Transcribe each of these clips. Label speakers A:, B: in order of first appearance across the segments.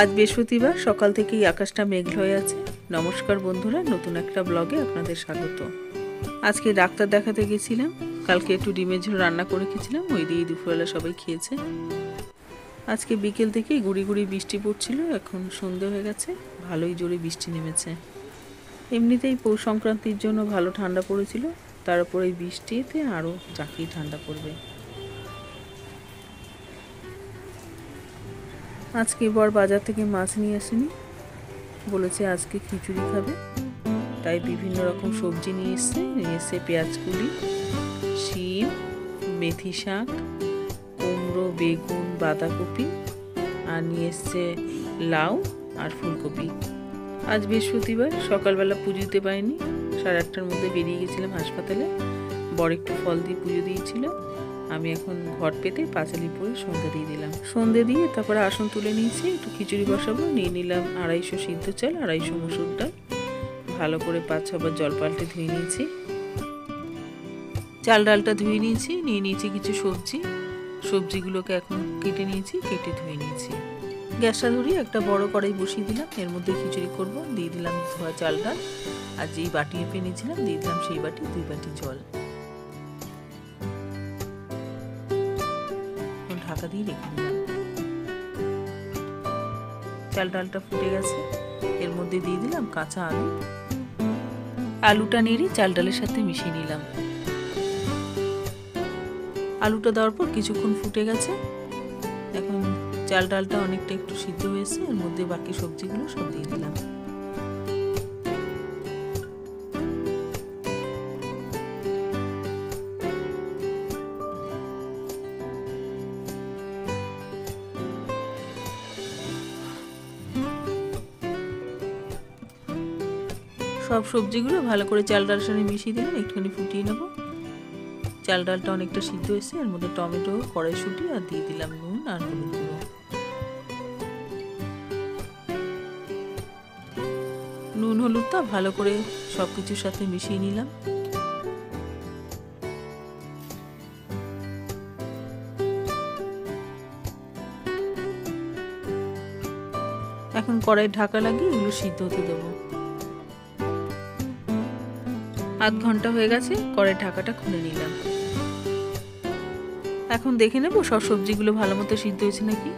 A: আজ বৃহস্পতিবার সকাল থেকেই আকাশটা মেঘলা হয়ে আছে। নমস্কার বন্ধুরা, নতুন একটা ব্লগে আপনাদের স্বাগত। আজকে ডাক্তার দেখাতে গেছিলাম। কালকে একটু ডিমের ঝোল রান্না করে রেখেছিলাম, ওই দিয়ে দুপুরবেলা সবাই খেয়েছে। আজকে বিকেল থেকেই গুড়ি গুড়ি বৃষ্টি পড়ছিল, এখন সন্ধে হয়ে গেছে, ভালোই জোরে বৃষ্টি নেমেছে। এমনিতেই পৌষ সংক্রান্তির জন্য ভালো ঠান্ডা পড়েছিল, তার উপর এই বৃষ্টিতে আরও জাঁকিয়ে ঠান্ডা পড়বে। আজকে বর বাজার থেকে মাছ নিয়ে আসেনি, বলেছে আজকে খিচুড়ি খাবে, তাই বিভিন্ন রকম সবজি নিয়ে এসে পেঁয়াজকুলি, শিম, মেথি শাক, কুমড়ো, বেগুন, বাঁধাকপি, আর নিয়ে এসছে লাউ আর ফুলকপি। আজ বৃহস্পতিবার, সকালবেলা পুজো দিতে পারিনি, 8:30টার মধ্যে বেরিয়ে গেছিলাম হাসপাতালে। বর একটু ফল দিয়ে পুজো দিয়েছিল। আমি এখন ঘর পেতে পাঁচালি পরে সন্ধ্যা দিয়ে দিলাম। সন্ধ্যে দিয়ে তারপরে আসন তুলে নিয়েছি, একটু খিচুড়ি বসাবো। নিয়ে নিলাম 250 সিদ্ধ চাল, 250 মসুর ডাল, ভালো করে 5-6 বার জল পাল্টে ধুয়ে নিয়েছি। চাল ডালটা ধুয়ে নিয়েছি। নিয়ে নিয়েছি কিছু সবজিগুলোকে এখন কেটে নিয়েছি, কেটে ধুয়ে নিয়েছি। গ্যাসটা ধরিয়ে একটা বড় কড়াই বসিয়ে দিলাম, এর মধ্যে খিচুড়ি করব। দিয়ে দিলাম ধোয়া চাল ডাল, আর যেই বাটি মেপে নিয়েছিলাম দিয়ে দিলাম সেই বাটি 2 বাটি জল। ঢাকা দিয়ে রেখে দিলাম। চাল ডালটা ফুটে গেছে, এর মধ্যে দিয়ে দিলাম কাঁচা আলুটা নেড়ে চাল ডালের সাথে মিশিয়ে নিলাম। আলুটা দেওয়ার পর কিছুক্ষণ ফুটে গেছে, এখন চাল ডালটা অনেকটা একটু সিদ্ধ হয়েছে, এর মধ্যে বাকি সবজিগুলো সব দিয়ে দিলাম। সব সবজিগুলো ভালো করে চাল ডালের সাথে মিশিয়ে দিলাম, একটুখানি ফুটিয়ে নেব। চাল ডালটা অনেকটা সিদ্ধ হয়েছে, এর মধ্যে টমেটো, কড়াইশুঁটি আর দিয়ে দিলাম নুন আর হলুদ গুঁড়ো। নুন হলুদটা ভালো করে সব কিছুর সাথে মিশিয়ে নিলাম। এখন কড়াইয়ের ঢাকা লাগিয়ে এগুলো সিদ্ধ হতে দেবো। 8 ঘন্টা হয়ে গেছে, কড়াইয়ের ঢাকাটা খুলে নিলাম। এখন দেখে নেব সব সবজিগুলো ভালো মতো সিদ্ধ হয়েছে নাকি।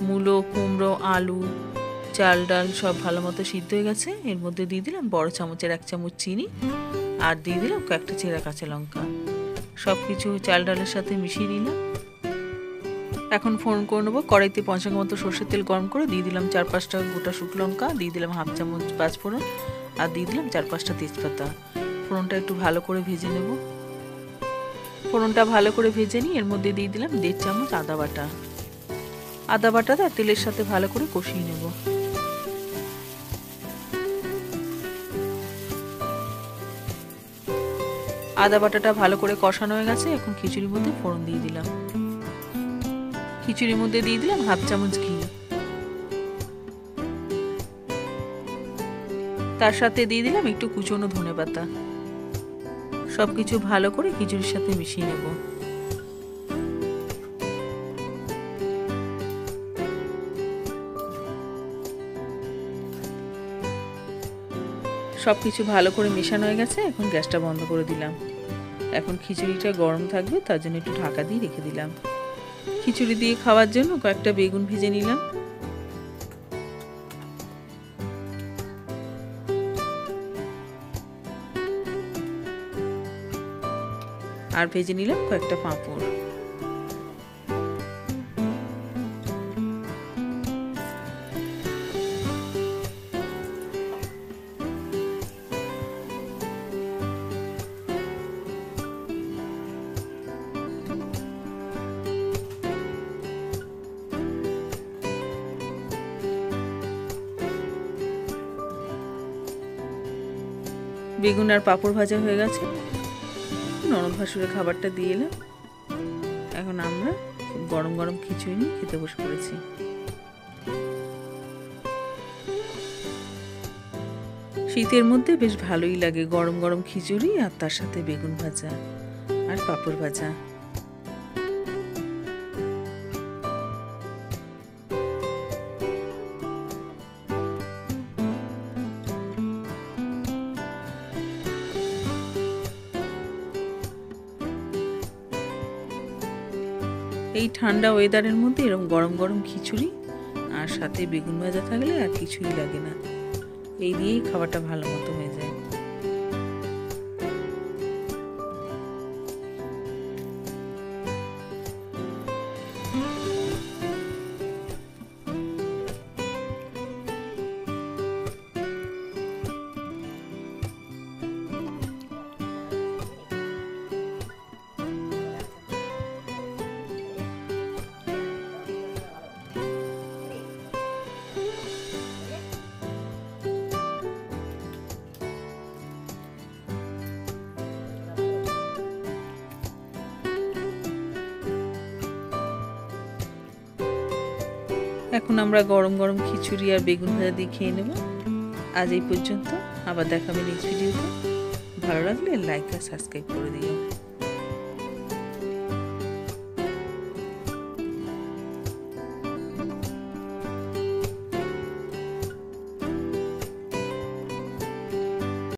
A: মূলো, কুমড়ো, আলু, চাল ডাল সব ভালো মতো সিদ্ধ হয়ে গেছে। এর মধ্যে দিয়ে দিলাম বড় চামচের 1 চামচ চিনি, আর দিয়ে দিলাম কয়েকটা চেরা কাঁচা লঙ্কা। সব কিছু চাল ডালের সাথে মিশিয়ে নিলাম। এখন ফোড়ন করে নেবো। কড়াইতে 5 মতো সর্ষের তেল গরম করে দিয়ে দিলাম 4-5টা গোটা শুকনো লঙ্কা, দিয়ে দিলাম 1/2 চামচ পাঁচফোড়ন, আর দিয়ে দিলাম 4-5টা তেজপাতা। ফোড়নটা একটু ভালো করে ভেজে নেব। ফোড়নটা ভালো করে ভেজে নিই, এর মধ্যে দিয়ে দিলাম 1.5 চামচ আদা বাটা। আদা বাটাটা তেলের সাথে ভালো করে কষিয়ে নেব। আদা বাটাটা ভালো করে কষানো হয়ে গেছে, এখন খিচুড়ির মধ্যে ফোড়ন দিয়ে দিলাম। খিচুড়ির মধ্যে দিয়ে দিলাম 1/2 চামচ ঘি, তার সাথে দিয়ে দিলাম একটু কুচনো ধনেপাতা। সবকিছু ভালো করে খিচুড়ির সাথে মিশিয়ে নেব। সবকিছু ভালো করে মেশানো হয়ে গেছে, এখন গ্যাসটা বন্ধ করে দিলাম। এখন খিচুড়িটা গরম থাকবে, তার জন্য একটু ঢাকা দিয়ে রেখে দিলাম। খিচুড়ি দিয়ে খাওয়ার জন্য কয়েকটা বেগুন ভেজে নিলাম। আর ভেজে নিলাম কয়েকটা পাঁপড়। বেগুন আর পাঁপড় ভাজা হয়ে গেছে, ননদ ভাসুরের খাবারটা দিয়ে এলাম। এখন আমরা গরম গরম খিচুড়ি নিয়ে খেতে বসে পড়েছি। শীতের মধ্যে বেশ ভালোই লাগে গরম গরম খিচুড়ি আর তার সাথে বেগুন ভাজা আর পাঁপড় ভাজা। এই ঠান্ডা ওয়েদারের মধ্যে এরকম গরম গরম খিচুড়ি আর সাথে বেগুন ভাজা থাকলে আর কিছুই লাগে না, এই দিয়েই খাবারটা ভালো মতো হয়ে যায়। এখন আমরা গরম গরম খিচুড়ি আর বেগুন ভাজা দিয়ে খেয়ে নেব। আজ এই পর্যন্ত, আবার দেখাবে নেক্সট ভিডিওতে। ভালো লাগলে লাইক আর সাবস্ক্রাইব করে দিও।